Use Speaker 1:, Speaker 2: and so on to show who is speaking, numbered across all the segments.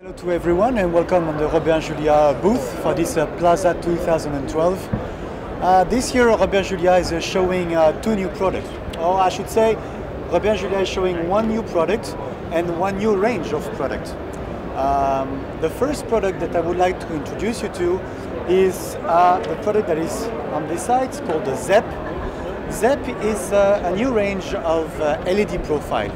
Speaker 1: Hello to everyone and welcome on the Robert Juliat booth for this PLASA 2012. This year Robert Juliat is showing two new products. Or I should say Robert Juliat is showing one new product and one new range of products. The first product that I would like to introduce you to is the product that is on this side. It's called the Zep. Zep is a new range of LED profile.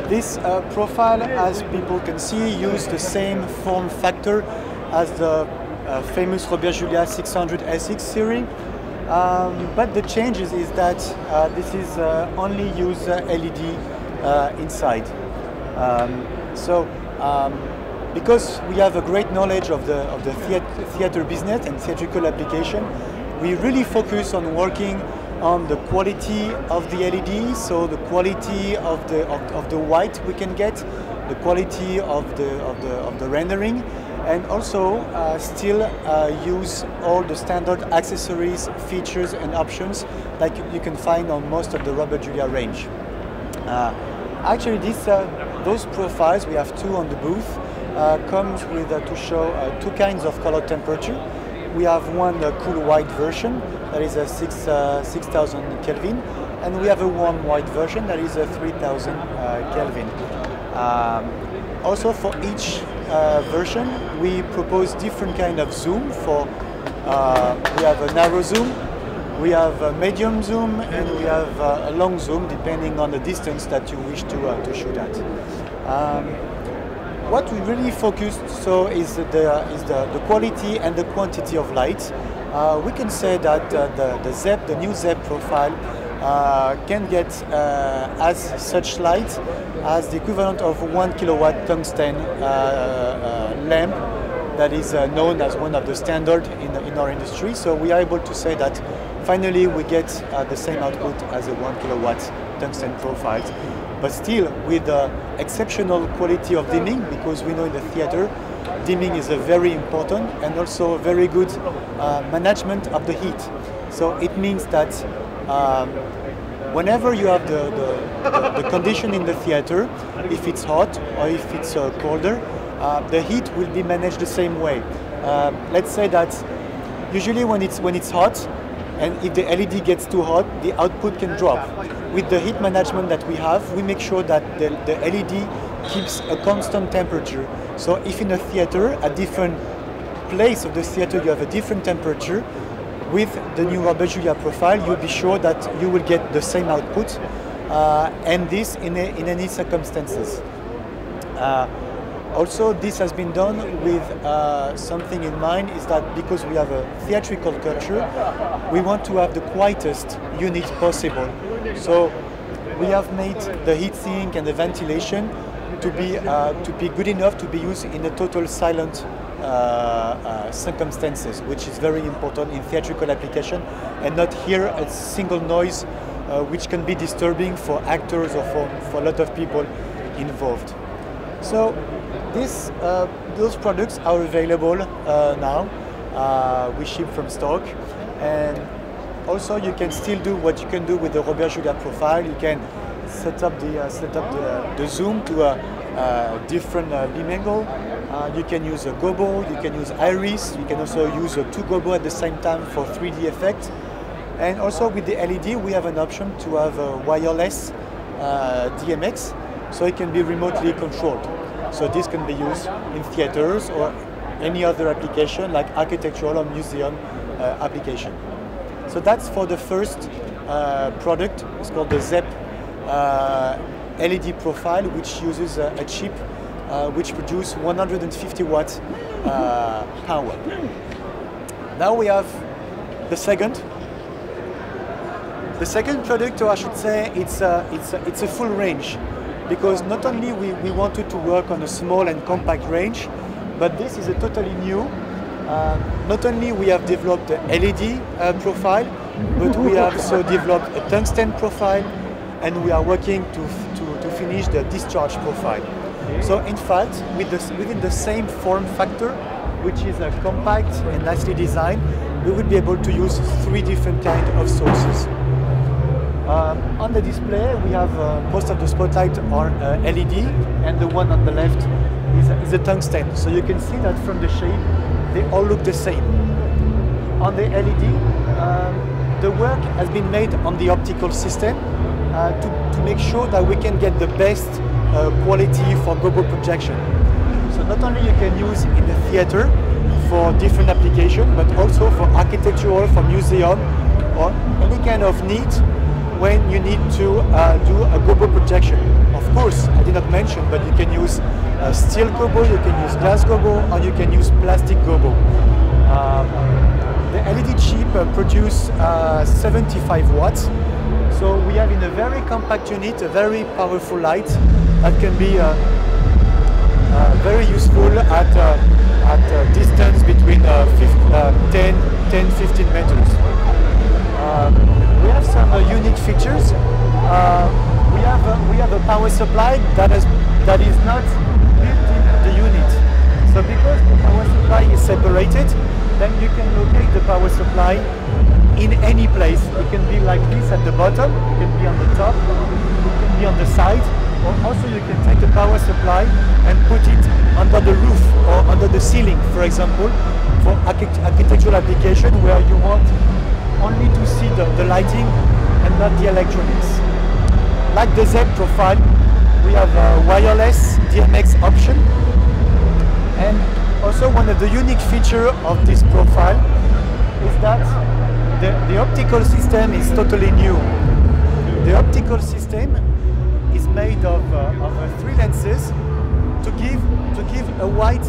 Speaker 1: This profile, as people can see, uses the same form factor as the famous Robert Juliat 600 SX series, but the change is that this is only use LED inside. Because we have a great knowledge of the theater business and theatrical application, we really focus on working on the quality of the LED, so the quality of the white we can get, the quality of the rendering, and also still use all the standard accessories, features, and options like you can find on most of the Robert Juliat range. Actually, those profiles, we have two on the booth, comes with to show two kinds of color temperature. We have one cool white version that is a 6,000 Kelvin, and we have a warm white version that is a 3,000 Kelvin. Also, for each version, we propose different kind of zoom. We have a narrow zoom, we have a medium zoom, and we have a long zoom, depending on the distance that you wish to shoot at. What we really focused is the quality and the quantity of light. We can say that the new Zep profile can get as such light as the equivalent of 1 kilowatt tungsten lamp that is known as one of the standard in our industry. So we are able to say that finally we get the same output as a 1 kilowatt tungsten profiles, but still with exceptional quality of dimming, because we know in the theater dimming is very important, and also very good management of the heat. So it means that whenever you have the condition in the theater, if it's hot or if it's colder, the heat will be managed the same way. Let's say that usually when it's hot, and if the LED gets too hot, the output can drop. With the heat management that we have, we make sure that the LED keeps a constant temperature. So if in a theater, a different place of the theater, you have a different temperature, with the new Robert Juliat profile, you'll be sure that you will get the same output, and this in any circumstances. Also, this has been done with something in mind, is that because we have a theatrical culture, we want to have the quietest unit possible. So we have made the heatsink and the ventilation to be good enough to be used in a total silent circumstances, which is very important in theatrical application, and not hear a single noise which can be disturbing for actors or for a lot of people involved. So those products are available now. We ship from stock, and also you can still do what you can do with the Robert Juliat profile. You can set up the zoom to a different beam angle. You can use a gobo, you can use iris, you can also use two gobo at the same time for 3D effect. And also with the LED, we have an option to have a wireless DMX, so it can be remotely controlled. So this can be used in theaters or any other application like architectural or museum application. So that's for the first product. It's called the Zep LED profile, which uses a chip which produces 150 watts power. Now we have the second product, or I should say it's a full range, because not only we wanted to work on a small and compact range, but this is a totally new. Not only we have developed the LED profile, but we have also developed a tungsten profile, and we are working to finish the discharge profile. So in fact, within the same form factor, which is a compact and nicely designed, we will be able to use three different kinds of sources. On the display, we have most of the spotlight are LED, and the one on the left is a tungsten. So you can see that from the shape, they all look the same. On the LED, the work has been made on the optical system to make sure that we can get the best quality for global projection. So not only you can use in the theater for different applications, but also for architectural, for museum, or any kind of need when you need to do a global projection. Of course, I did not mention, but you can use steel gobo, you can use glass gobo, or you can use plastic gobo. The LED chip produce 75 watts. So we have in a very compact unit a very powerful light that can be very useful at a distance between 10-15 meters. We have some unique features. We have a power supply that is not built in the unit. So because the power supply is separated, then you can locate the power supply in any place. It can be like this at the bottom, it can be on the top, it can be on the side, or also you can take the power supply and put it under the roof or under the ceiling, for example, for architectural application where you want only to see the lighting and not the electronics. Like the Zep profile, we have a wireless DMX option, and also one of the unique features of this profile is that the optical system is totally new. The optical system is made of 3 lenses to give a wide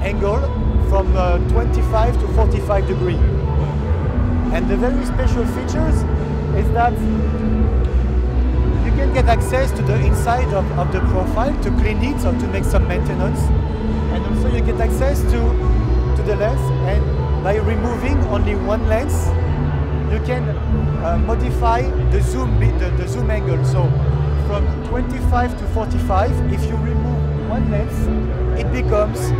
Speaker 1: angle from 25 to 45 degrees. And the very special features is that you can get access to the inside of the profile to clean it or to make some maintenance. And also you get access to the lens, and by removing only one lens, you can modify the zoom angle. So from 25 to 45, if you remove one lens, it becomes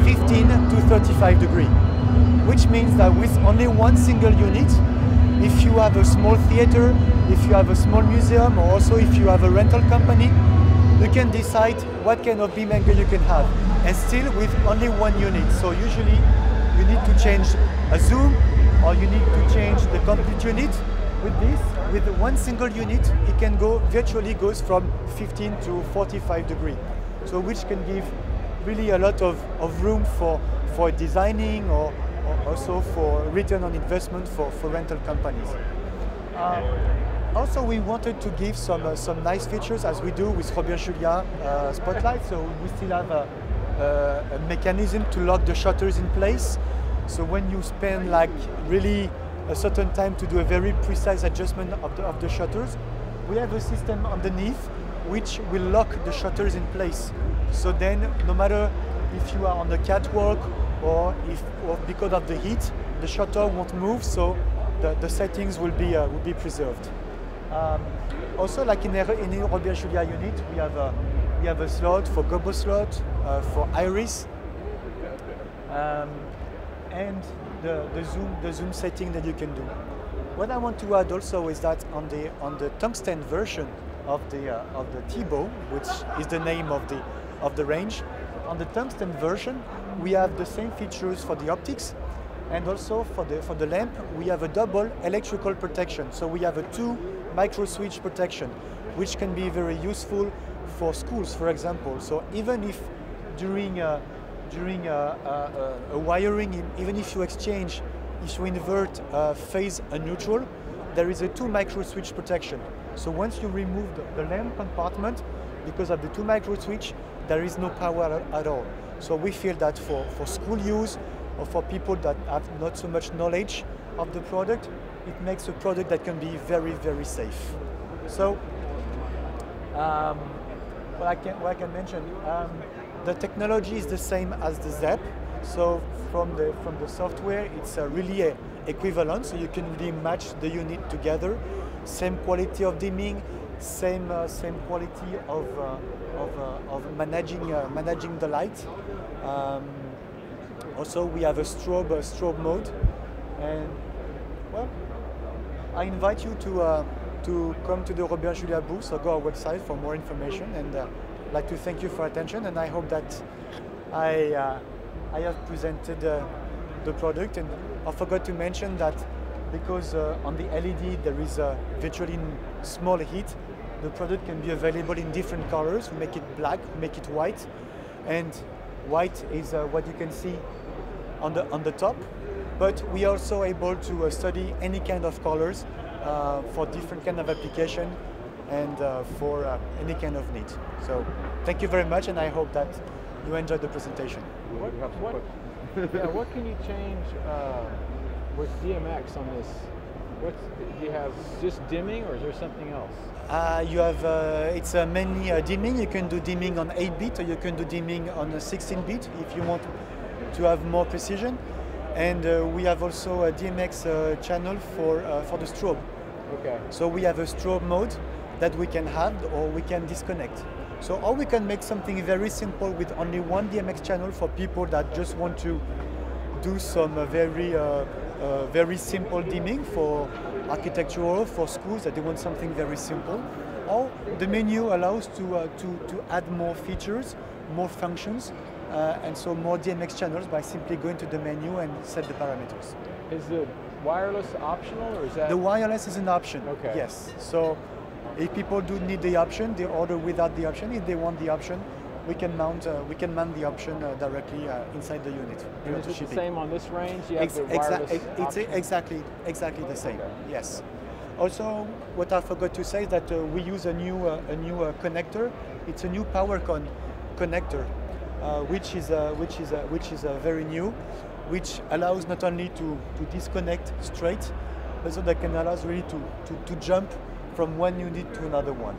Speaker 1: 15 to 35 degrees. Which means that with only one single unit, if you have a small theater, if you have a small museum, or also if you have a rental company, you can decide what kind of beam angle you can have, and still with only one unit. So usually you need to change a zoom, or you need to change the complete unit. With this, with one single unit, it can go virtually goes from 15 to 45 degrees. So which can give really a lot of room for designing, or also for return on investment for rental companies. Also, we wanted to give some nice features, as we do with Robert Juliat spotlight. So we still have a mechanism to lock the shutters in place. So when you spend like really a certain time to do a very precise adjustment of the shutters, we have a system underneath which will lock the shutters in place. So then, no matter if you are on the catwalk or because of the heat, the shutter won't move. So the settings will be preserved. Also, like in a Robert Juliat unit, we have a slot for gobo slot, for iris, and the zoom setting that you can do. What I want to add also is that on the tungsten version of the Tibo, which is the name of the range, on the tungsten version we have the same features for the optics, and also for the lamp we have a double electrical protection. So we have a 2 micro switch protection, which can be very useful for schools, for example. So even if during a wiring, even if you invert phase and neutral, there is a 2 micro switch protection. So once you remove the lamp compartment, because of the 2 micro switch, there is no power at all. So we feel that for school use, or for people that have not so much knowledge of the product, it makes a product that can be very, very safe. So what I can mention, the technology is the same as the Zep. So from the software, it's really equivalent. So you can really match the unit together. Same quality of dimming, same quality of managing the light. Also, we have a strobe mode, and well, I invite you to come to the Robert Juliat booth or go our website for more information. And I'd like to thank you for attention. And I hope that I have presented the product. And I forgot to mention that because on the LED there is a virtually small heat, the product can be available in different colors. We make it black, we make it white, and white is what you can see on the top. But we are also able to study any kind of colors for different kind of application and for any kind of need. So thank you very much, and I hope that you enjoyed the presentation.
Speaker 2: What can you change with DMX on this? Do you have just dimming, or is there something else?
Speaker 1: You have it's mainly dimming. You can do dimming on 8-bit, or you can do dimming on 16-bit if you want to have more precision. And we have also a DMX channel for the strobe.
Speaker 2: Okay.
Speaker 1: So we have a strobe mode that we can have, or we can disconnect. So or we can make something very simple with only one DMX channel for people that just want to do some very simple dimming for architectural, for schools that they want something very simple. Or the menu allows to add more features, more functions, and so more DMX channels by simply going to the menu and set the parameters.
Speaker 2: Is the wireless optional, or is that?
Speaker 1: The wireless is an option.
Speaker 2: Okay.
Speaker 1: Yes. So if people do need the option, they order without the option. If they want the option, we can mount the option directly inside the unit.
Speaker 2: And is it the same on this range? You have the wireless
Speaker 1: it's exactly the same.
Speaker 2: Okay.
Speaker 1: Yes. Also, what I forgot to say is that we use a new connector. It's a new PowerCon connector, which is very new, which allows not only to disconnect straight, but also that can allow us really to jump from one unit to another one.